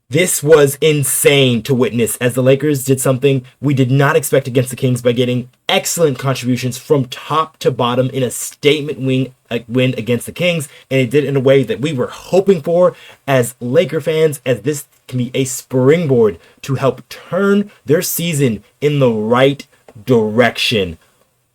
This was insane to witness as the Lakers did something we did not expect against the Kings by getting excellent contributions from top to bottom in a statement win against the Kings, and it did it in a way that we were hoping for as Laker fans, as this can be a springboard to help turn their season in the right direction.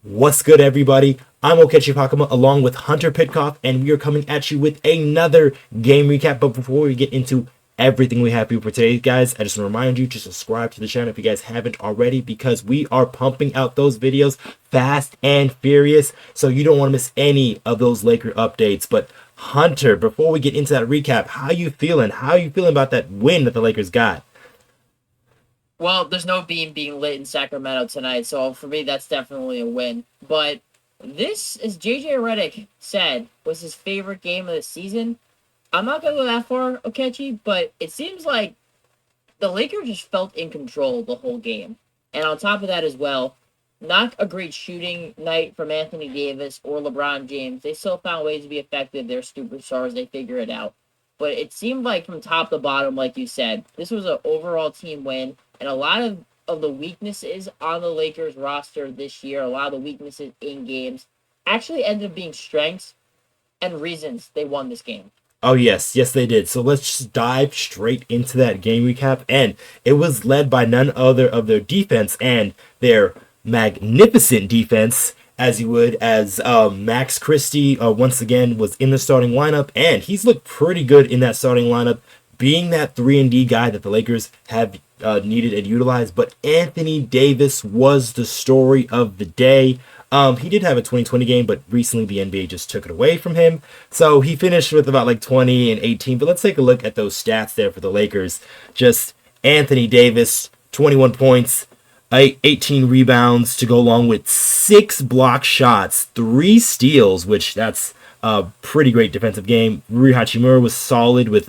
What's good, everybody? I'm Okechi Apakama along with Hunter Pitcoff, and we are coming at you with another game recap. But before we get into everything we have for today, guys, I just want to remind you to subscribe to the channel if you guys haven't already, because we are pumping out those videos fast and furious, so you don't want to miss any of those Laker updates. But Hunter, before we get into that recap, how you feeling? How you feeling about that win that the Lakers got? Well, there's no beam being lit in Sacramento tonight, so for me, that's definitely a win. But this, as JJ Redick said, was his favorite game of the season. I'm not going to go that far, Okechi, but it seems like the Lakers just felt in control the whole game. And on top of that as well, not a great shooting night from Anthony Davis or LeBron James. They still found ways to be effective. They're superstars. They figure it out. But it seemed like from top to bottom, like you said, this was an overall team win. And a lot of the weaknesses on the Lakers roster this year, a lot of the weaknesses in games, actually ended up being strengths and reasons they won this game. Oh, yes, they did. So let's just dive straight into that game recap. And it was led by none other of their defense and their magnificent defense, as you would, as Max Christie once again was in the starting lineup. And he's looked pretty good in that starting lineup, being that 3-and-D guy that the Lakers have needed and utilized. But Anthony Davis was the story of the day. He did have a 2020 game, but recently the NBA just took it away from him. So he finished with about like 20 and 18. But let's take a look at those stats there for the Lakers. Just Anthony Davis, 21 points, 18 rebounds to go along with 6 block shots, 3 steals, which that's a pretty great defensive game. Rui Hachimura was solid with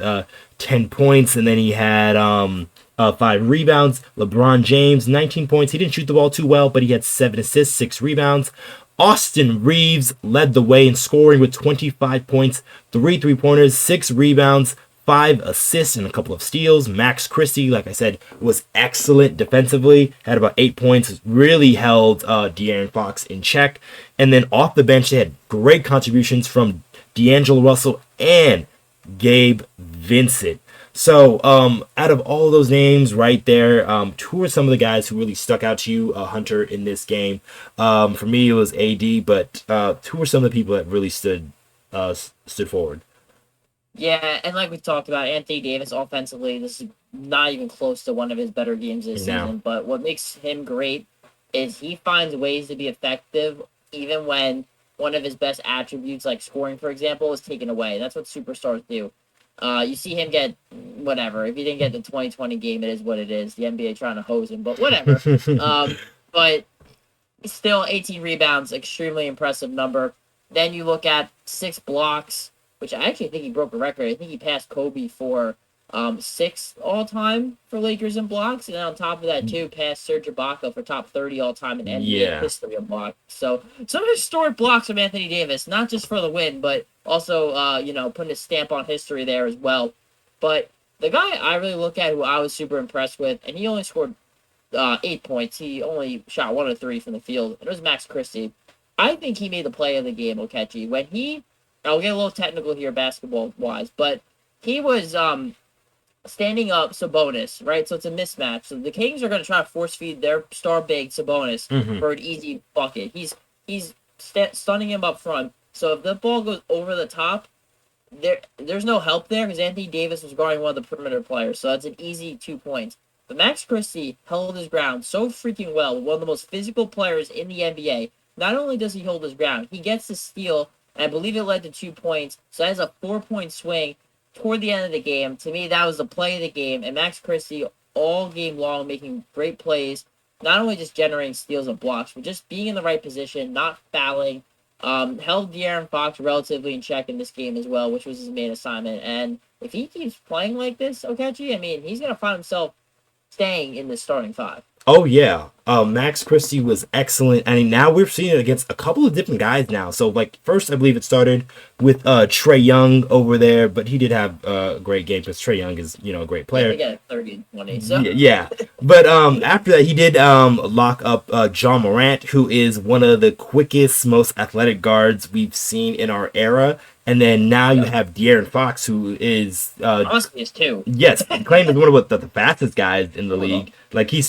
10 points, and then he had 5 rebounds. LeBron James, 19 points. He didn't shoot the ball too well, but he had 7 assists, 6 rebounds. Austin Reaves led the way in scoring with 25 points, 3 3-pointers, 6 rebounds, 5 assists, and a couple of steals. Max Christie, like I said, was excellent defensively, had about 8 points, really held De'Aaron Fox in check. And then off the bench, they had great contributions from D'Angelo Russell and Gabe Vincent. So, out of all those names right there, who are some of the guys who really stuck out to you, Hunter, in this game? For me, it was AD, but who are some of the people that really stood forward? Yeah, and like we talked about, Anthony Davis offensively, this is not even close to one of his better games this season. But what makes him great is he finds ways to be effective even when one of his best attributes, like scoring, for example, is taken away. That's what superstars do. You see him get whatever. If he didn't get the 2020 game, it is what it is. The NBA trying to hose him, but whatever. But still, 18 rebounds, extremely impressive number. Then you look at 6 blocks, which I actually think he broke a record. I think he passed Kobe for 6 all-time for Lakers in blocks. And then on top of that, too, passed Serge Ibaka for top 30 all-time in NBA history of blocks. So some historic blocks from Anthony Davis, not just for the win, but also, putting a stamp on history there as well. But the guy I really look at, who I was super impressed with, and he only scored 8 points. He only shot 1 of 3 from the field. And it was Max Christie. I think he made the play of the game, Okechi. When I'll get a little technical here basketball-wise, but he was standing up Sabonis, right? So it's a mismatch. So the Kings are going to try to force feed their star big Sabonis for an easy bucket. He's stunning him up front. So if the ball goes over the top, there's no help there because Anthony Davis was guarding one of the perimeter players. So that's an easy 2 points. But Max Christie held his ground so freaking well. One of the most physical players in the NBA. Not only does he hold his ground, he gets the steal, and I believe it led to 2 points. So that is a 4-point swing toward the end of the game. To me, that was the play of the game. And Max Christie all game long making great plays, not only just generating steals and blocks, but just being in the right position, not fouling. Held De'Aaron Fox relatively in check in this game as well, which was his main assignment. And if he keeps playing like this, Okechi, I mean, he's going to find himself staying in the starting 5. Oh yeah, Max Christie was excellent. I mean, now we're seeing it against a couple of different guys now. So like first, I believe it started with Trey Young over there, but he did have a great game because Trey Young is a great Yeah, player. they got 30 and 20. So Yeah. But after that, he did lock up John Morant, who is one of the quickest, most athletic guards we've seen in our era. And then now you yeah, have De'Aaron Fox, who is honestly, it's two. yes, claimed as one of the fastest guys in the Two of them. league. Like he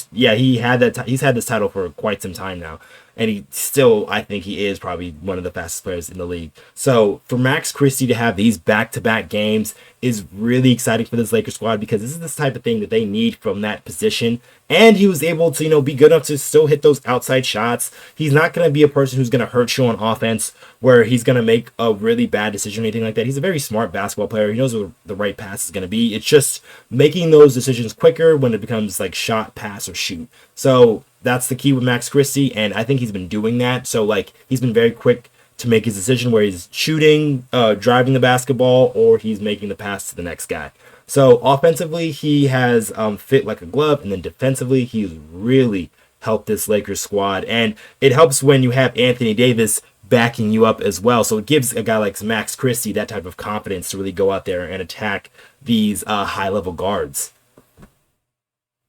had he's had this title for quite some time now, and he still I think he is probably one of the fastest players in the league. So for Max Christie to have these back-to-back games is really exciting for this Lakers squad because this is this type of thing that they need from that position. And he was able to be good enough to still hit those outside shots. He's not going to be a person who's going to hurt you on offense where he's going to make a really bad decision or anything like that. He's a very smart basketball player. He knows what the right pass is going to be. It's just making those decisions quicker when it becomes like shot, pass, or shoot. So that's the key with Max Christie, and I think he's been doing that. So like he's been very quick to make his decision where he's shooting, driving the basketball, or he's making the pass to the next guy. So offensively, he has fit like a glove, and then defensively, he's really helped this Lakers squad. And it helps when you have Anthony Davis backing you up as well. So it gives a guy like Max Christie that type of confidence to really go out there and attack these high-level guards.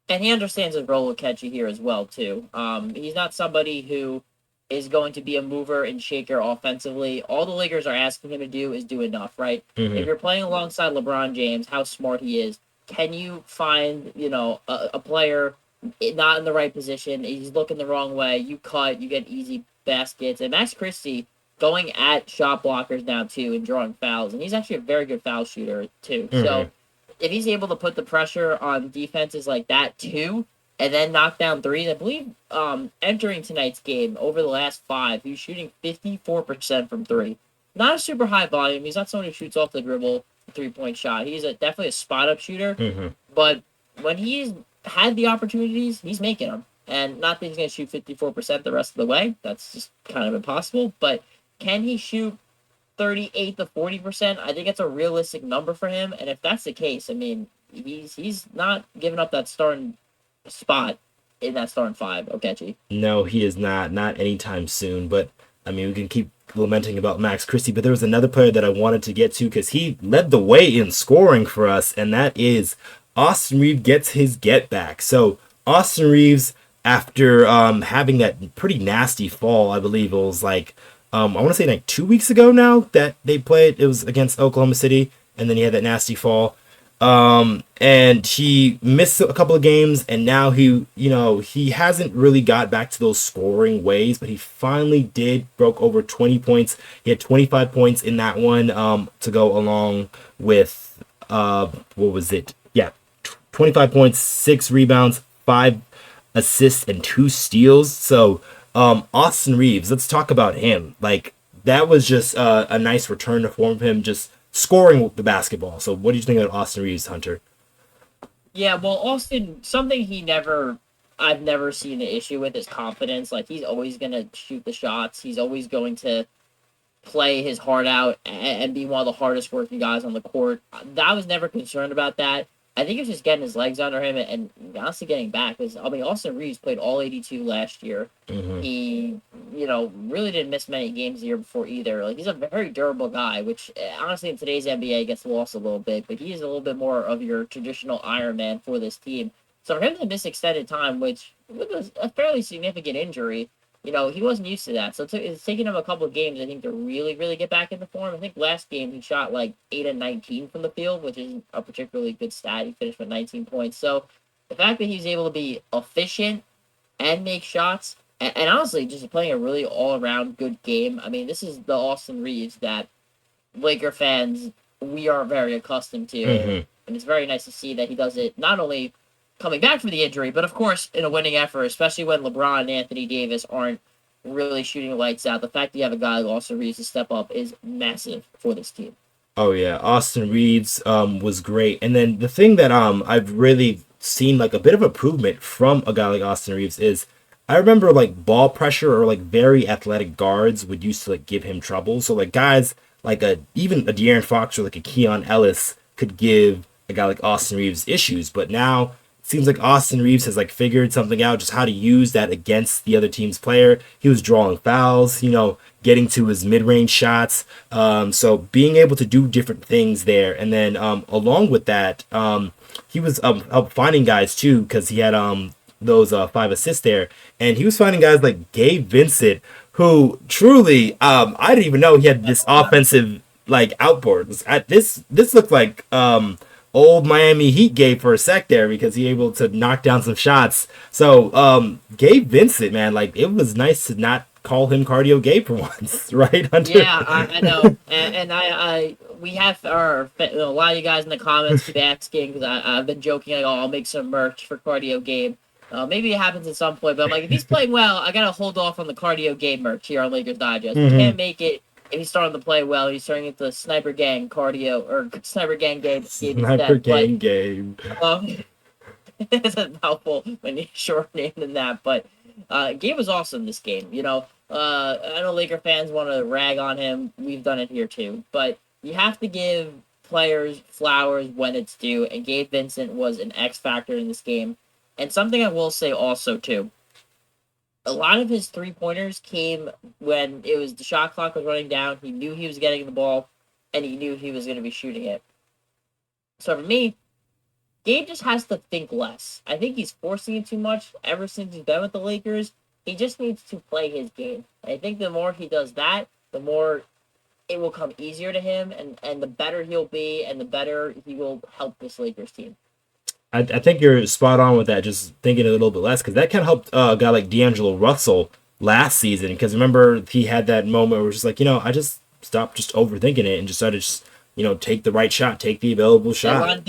And he understands his role with Okechi here as well, too. He's not somebody who is going to be a mover and shaker offensively. All the Lakers are asking him to do is do enough, right? Mm-hmm. If you're playing alongside LeBron James, how smart he is, can you find, a player not in the right position, he's looking the wrong way, you cut, you get easy baskets. And Max Christie going at shot blockers now, too, and drawing fouls. And he's actually a very good foul shooter, too. Mm-hmm. So if he's able to put the pressure on defenses like that, too, and then knock down threes. I believe entering tonight's game, over the last 5, he was shooting 54% from 3. Not a super high volume. He's not someone who shoots off the dribble, three-point shot. He's definitely a spot-up shooter. Mm-hmm. But when he's had the opportunities, he's making them. And not that he's going to shoot 54% the rest of the way. That's just kind of impossible. But can he shoot 38 to 40%? I think it's a realistic number for him. And if that's the case, I mean, he's not giving up that starting spot in that starting 5, Okechi. No, he is not anytime soon. But I mean, we can keep lamenting about Max Christie, but there was another player that I wanted to get to because he led the way in scoring for us, and that is Austin Reaves gets his get back. So Austin Reaves, after having that pretty nasty fall, I believe it was like I want to say like 2 weeks ago now that they played. It was against Oklahoma City, and then he had that nasty fall. And he missed a couple of games, and now he hasn't really got back to those scoring ways, but he finally broke over 20 points. He had 25 points in that one, to go along with, what was it? Yeah, 25 points, 6 rebounds, 5 assists, and 2 steals. So, Austin Reaves, let's talk about him. Like, that was just a nice return to form of him, just scoring the basketball. So what do you think of Austin Reaves, Hunter? Yeah, well, Austin, I've never seen an issue with his confidence. Like, he's always going to shoot the shots. He's always going to play his heart out and be one of the hardest working guys on the court. I was never concerned about that. I think it's just getting his legs under him and honestly getting back. Because I mean, Austin Reaves played all 82 last year. Mm-hmm. He, really didn't miss many games the year before either. Like, he's a very durable guy, which honestly in today's NBA gets lost a little bit. But he is a little bit more of your traditional Iron Man for this team. So for him to miss extended time, which was a fairly significant injury, he wasn't used to that. So it's taken him a couple of games, I think, to really, really get back into form. I think last game he shot like 8 and 19 from the field, which isn't a particularly good stat. He finished with 19 points. So the fact that he's able to be efficient and make shots, and honestly, just playing a really all-around good game. I mean, this is the Austin Reaves that Laker fans, we are very accustomed to. Mm-hmm. And it's very nice to see that he does it not only coming back from the injury, but of course in a winning effort, especially when LeBron and Anthony Davis aren't really shooting lights out. The fact that you have a guy like Austin Reaves to step up is massive for this team. Oh yeah, Austin Reaves was great. And then the thing that I've really seen like a bit of improvement from a guy like Austin Reaves is I remember like ball pressure or like very athletic guards would used to like give him trouble. So like guys like even a De'Aaron Fox or like a Keon Ellis could give a guy like Austin Reaves issues, but now seems like Austin Reaves has like figured something out, just how to use that against the other team's player. He was drawing fouls, getting to his mid-range shots. So being able to do different things there, and then along with that, he was help finding guys too, because he had those 5 assists there, and he was finding guys like Gabe Vincent, who truly I didn't even know he had this offensive like outboard. This looked like old Miami Heat Gabe for a sec there, because he able to knock down some shots. So Gabe Vincent, man, like it was nice to not call him Cardio Gabe for once, right, Hunter? Yeah, I know, and I we have a lot of you guys in the comments keep asking, because I've been joking like, oh, I'll make some merch for Cardio Gabe. Maybe it happens at some point, but I'm like, if he's playing well, I gotta hold off on the Cardio Game merch here on Lakers Digest. Mm-hmm. We can't make it if he's starting to play well. He's turning into Sniper Gang Cardio or Sniper Gang Game. Sniper Gang Game. It's a mouthful when you short name than that, but Gabe was awesome this game. I know Laker fans want to rag on him. We've done it here too, but you have to give players flowers when it's due, and Gabe Vincent was an X factor in this game. And something I will say also, too, a lot of his three-pointers came when the shot clock was running down. He knew he was getting the ball, and he knew he was going to be shooting it. So for me, Gabe just has to think less. I think he's forcing it too much ever since he's been with the Lakers. He just needs to play his game. I think the more he does that, the more it will come easier to him, and the better he'll be, and the better he will help this Lakers team. I think you're spot on with that, just thinking a little bit less, because that kind of helped a guy like D'Angelo Russell last season, because remember, he had that moment where it was just like, I just stopped just overthinking it and just started take the right shot, take the available shot.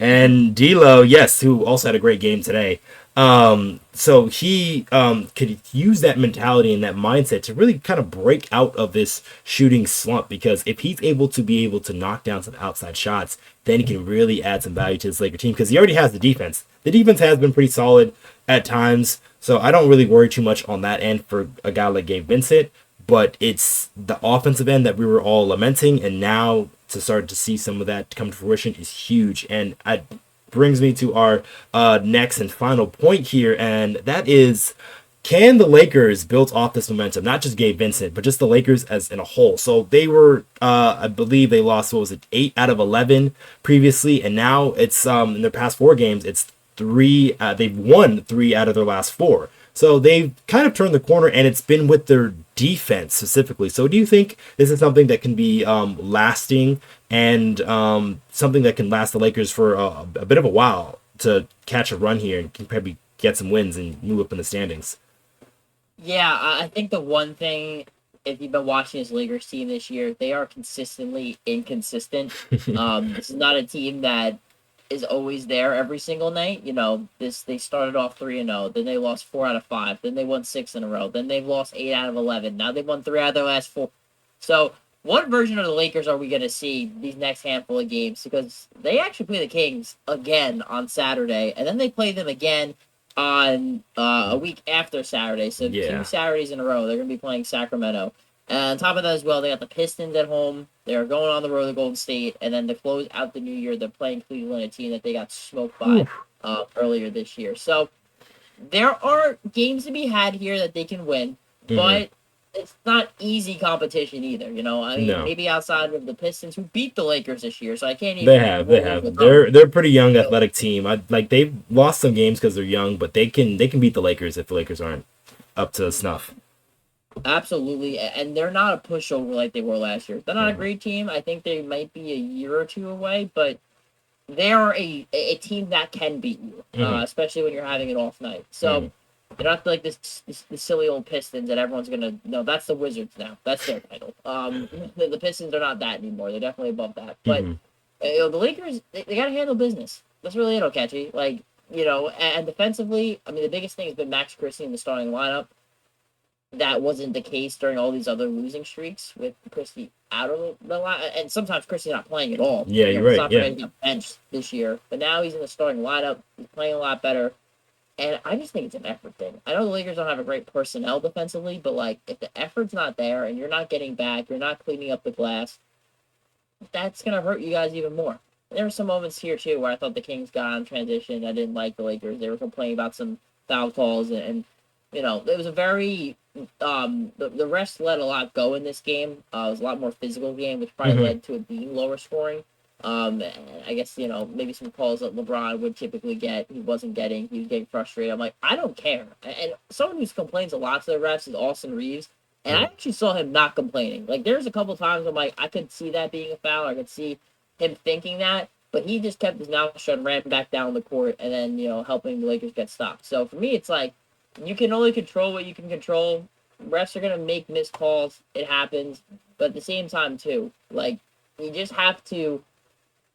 And D'Lo, yes, who also had a great game today. So he could use that mentality and that mindset to really kind of break out of this shooting slump, because if he's able to knock down some outside shots, then he can really add some value to this Laker team, because he already has the defense. The defense has been pretty solid at times, so I don't really worry too much on that end for a guy like Gabe Vincent, but it's the offensive end that we were all lamenting, and now to start to see some of that come to fruition is huge. And it brings me to our next and final point here, and that is, can the Lakers build off this momentum? Not just Gabe Vincent, but just the Lakers as in a whole. So they were, I believe they lost, 8 out of 11 previously, and now it's in their past 4 games, it's 3. They've won 3 out of their last 4. So they've kind of turned the corner, and it's been with their defense specifically. So do you think this is something that can be lasting, and something that can last the Lakers for a bit of a while to catch a run here and can probably get some wins and move up in the standings? Yeah, I think the one thing, if you've been watching this Lakers team this year, they are consistently inconsistent. This is not a team that is always there every single night. They started off 3-0, then they lost 4 out of 5, then they won 6 in a row, then they've lost 8 out of 11. Now they've won 3 out of their last 4. So what version of the Lakers are we going to see these next handful of games? Because they actually play the Kings again on Saturday, and then they play them again on a week after Saturday. So 2 Saturdays in a row, they're going to be playing Sacramento. And on top of that as well, they got the Pistons at home. They're going on the road to Golden State. And then to close out the new year, they're playing Cleveland, a team that they got smoked by earlier this year. So there are games to be had here that they can win. But it's not easy competition either, Maybe outside of the Pistons, who beat the Lakers this year, so I can't even... They have. They're a pretty young, athletic team. They've lost some games because they're young, but they can beat the Lakers if the Lakers aren't up to snuff. Absolutely, and they're not a pushover like they were last year. They're not a great team. I think they might be a year or 2 away, but they're a team that can beat you, especially when you're having an off night. So they're not like this silly old Pistons that everyone's gonna know. That's the Wizards now. That's their title. The Pistons are not that anymore. They're definitely above that. But the Lakers, they gotta handle business. That's really it, Okechi. And defensively, the biggest thing has been Max Christie in the starting lineup. That wasn't the case during all these other losing streaks with Christie out of the line, and sometimes Christie's not playing at all. Yeah, you're right. He got benched this year, but now he's in the starting lineup. He's playing a lot better, and I just think it's an effort thing. I know the Lakers don't have a great personnel defensively, but if the effort's not there and you're not getting back, you're not cleaning up the glass, that's gonna hurt you guys even more. There were some moments here too where I thought the Kings got on transition. I didn't like the Lakers. They were complaining about some foul calls, and it was a very the refs let a lot go in this game. It was a lot more physical game, which probably Mm-hmm. led to it being lower scoring. I guess maybe some calls that LeBron would typically get, he wasn't getting. He was getting frustrated. I'm like, I don't care. And someone who complains a lot to the refs is Austin Reaves, and I Mm-hmm. actually saw him not complaining. Like there's a couple times I'm like, I could see that being a foul. I could see him thinking that, but he just kept his mouth shut and ran back down the court, and then helping the Lakers get stopped. So for me, it's like you can only control what you can control. Refs are gonna make missed calls. It happens, but at the same time too, like you just have to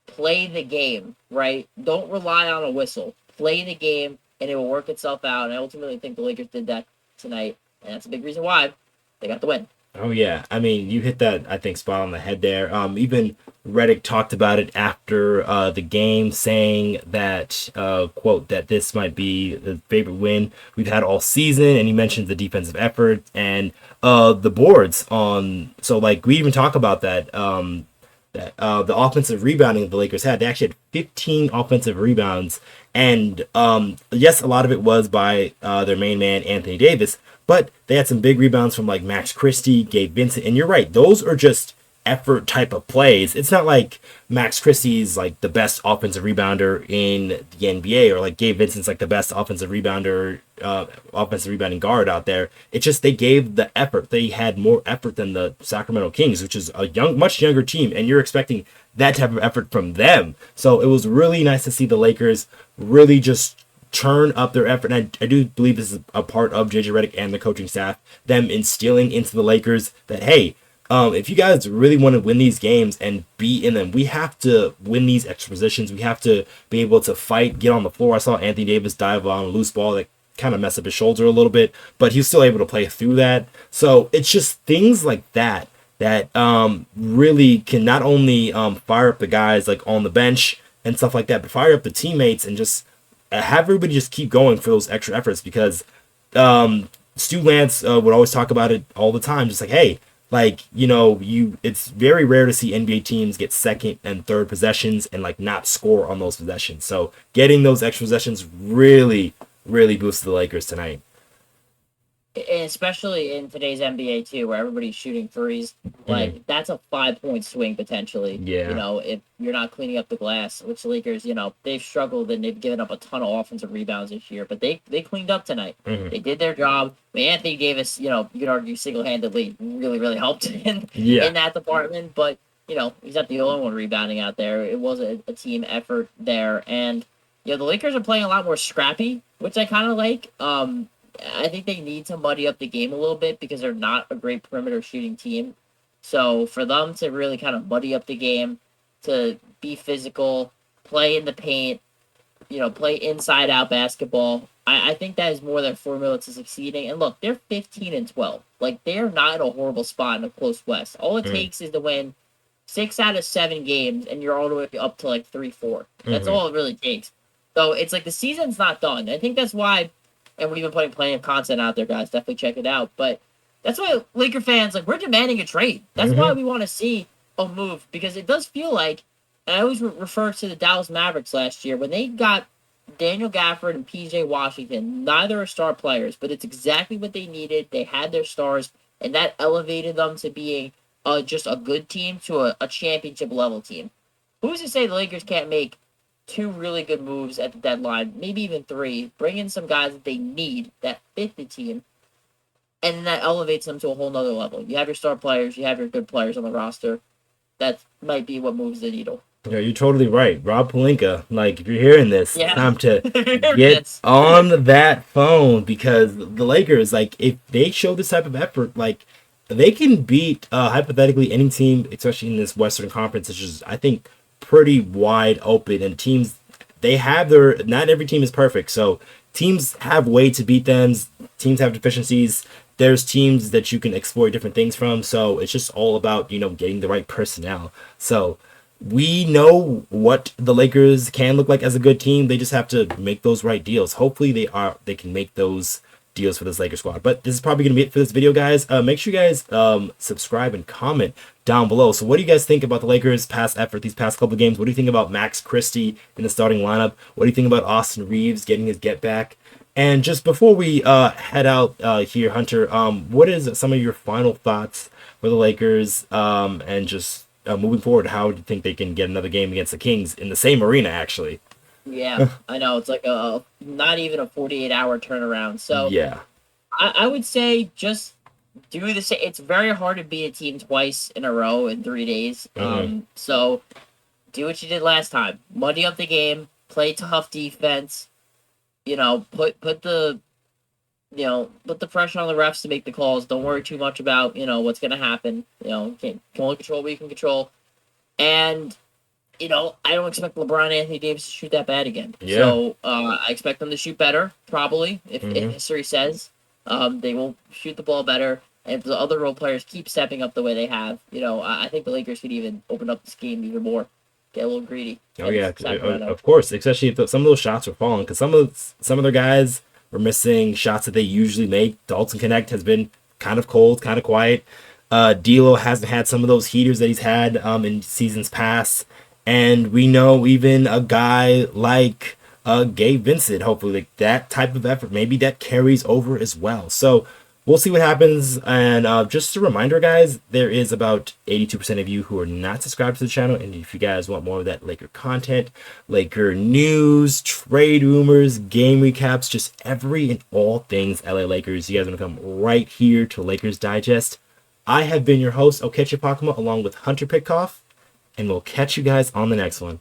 play the game, right? Don't rely on a whistle. Play the game, and it will work itself out. And I ultimately think the Lakers did that tonight, and that's a big reason why they got the win. Oh yeah, I mean you hit that I think spot on the head there. Even Redick talked about it after the game, saying that quote that this might be the favorite win we've had all season, and he mentioned the defensive effort and the boards on. So like we even talk about that. That the offensive rebounding the Lakers had. They actually had 15 offensive rebounds, and yes, a lot of it was by their main man Anthony Davis, but they had some big rebounds from like Max Christie, Gabe Vincent, and you're right, those are just effort type of plays. It's not like Max Christie's like the best offensive rebounder in the NBA, or like Gabe Vincent's like the best offensive rebounder, offensive rebounding guard out there. It's just they gave the effort. They had more effort than the Sacramento Kings, which is a much younger team, and you're expecting that type of effort from them. So it was really nice to see the Lakers really just turn up their effort. And I do believe this is a part of JJ Redick and the coaching staff, them instilling into the Lakers that, hey, if you guys really want to win these games and be in them, we have to win these extra positions. We have to be able to fight, get on the floor. I saw Anthony Davis dive on a loose ball that kind of messed up his shoulder a little bit, but he was still able to play through that. So it's just things like that that really can not only fire up the guys like on the bench and stuff like that, but fire up the teammates and just have everybody just keep going for those extra efforts, because Stu Lance would always talk about it all the time, just like, hey, like, it's very rare to see NBA teams get second and third possessions and like not score on those possessions. So getting those extra possessions really, really boosted the Lakers tonight. Especially in today's NBA too, where everybody's shooting threes. Like that's a 5-point swing potentially. Yeah. If you're not cleaning up the glass, which the Lakers, they've struggled and they've given up a ton of offensive rebounds this year, but they cleaned up tonight. They did their job. I mean, Anthony Davis, you can argue single-handedly really really helped in that department, but he's not the only one rebounding out there. It was a team effort there, and the Lakers are playing a lot more scrappy, which I kind of like. I think they need to muddy up the game a little bit because they're not a great perimeter shooting team. So for them to really kind of muddy up the game, to be physical, play in the paint, play inside out basketball, I think that is more their formula to succeeding. And look, they're 15-12. Like they're not in a horrible spot in the close West. All it takes is to win 6 out of 7 games, and you're all the way up to like 3-4. That's all it really takes. So it's like the season's not done. I think that's why. And we've been putting plenty of content out there, guys. Definitely check it out. But that's why Laker fans, like, we're demanding a trade. That's why we want to see a move, because it does feel like, and I always refer to the Dallas Mavericks last year, when they got Daniel Gafford and PJ Washington, neither are star players, but it's exactly what they needed. They had their stars, and that elevated them to being just a good team to a championship level team. Who's to say the Lakers can't make 2 really good moves at the deadline, maybe even 3, bring in some guys that they need that fit the team, and that elevates them to a whole nother level. You have your star players, you have your good players on the roster. That might be what moves the needle. Yeah, you're totally right. Rob Pelinka, like, if you're hearing this, it's time to get on that phone, because the Lakers, like, if they show this type of effort, like, they can beat, hypothetically, any team, especially in this Western Conference, which is, I think, pretty wide open, and teams, they have not every team is perfect, so teams have way to beat them. Teams have deficiencies. There's teams that you can exploit different things from, so it's just all about getting the right personnel. So we know what the Lakers can look like as a good team. They just have to make those right deals. Hopefully they can make those deals for this Lakers squad. But this is probably going to be it for this video, guys. Make sure you guys subscribe and comment down below. So what do you guys think about the Lakers' past effort these past couple of games? What do you think about Max Christie in the starting lineup? What do you think about Austin Reaves getting his get back? And just before we head out here, Hunter, what is some of your final thoughts for the Lakers and just moving forward? How do you think they can get another game against the Kings in the same arena, actually? Yeah, I know. It's like not even a 48-hour turnaround. So yeah, I would say just do the same. It's very hard to beat a team twice in a row in 3 days. So do what you did last time. Muddy up the game. Play tough defense. Put the pressure on the refs to make the calls. Don't worry too much about what's gonna happen. Can only control what you can control. And I don't expect LeBron and Anthony Davis to shoot that bad again. Yeah. So I expect them to shoot better, probably, if history says. They will shoot the ball better. And if the other role players keep stepping up the way they have, I think the Lakers could even open up this game even more. Get a little greedy. Oh, yeah, of course. Especially if some of those shots were falling. Because some of their guys were missing shots that they usually make. Dalton Connect has been kind of cold, kind of quiet. D'Lo hasn't had some of those heaters that he's had in seasons past. And we know even a guy like Gabe Vincent, hopefully, like that type of effort, maybe that carries over as well. So we'll see what happens. And just a reminder, guys, there is about 82% of you who are not subscribed to the channel. And if you guys want more of that Laker content, Laker news, trade rumors, game recaps, just every and all things LA Lakers, you guys want to come right here to Lakers Digest. I have been your host, Okechi Apakama, along with Hunter Pitcoff. And we'll catch you guys on the next one.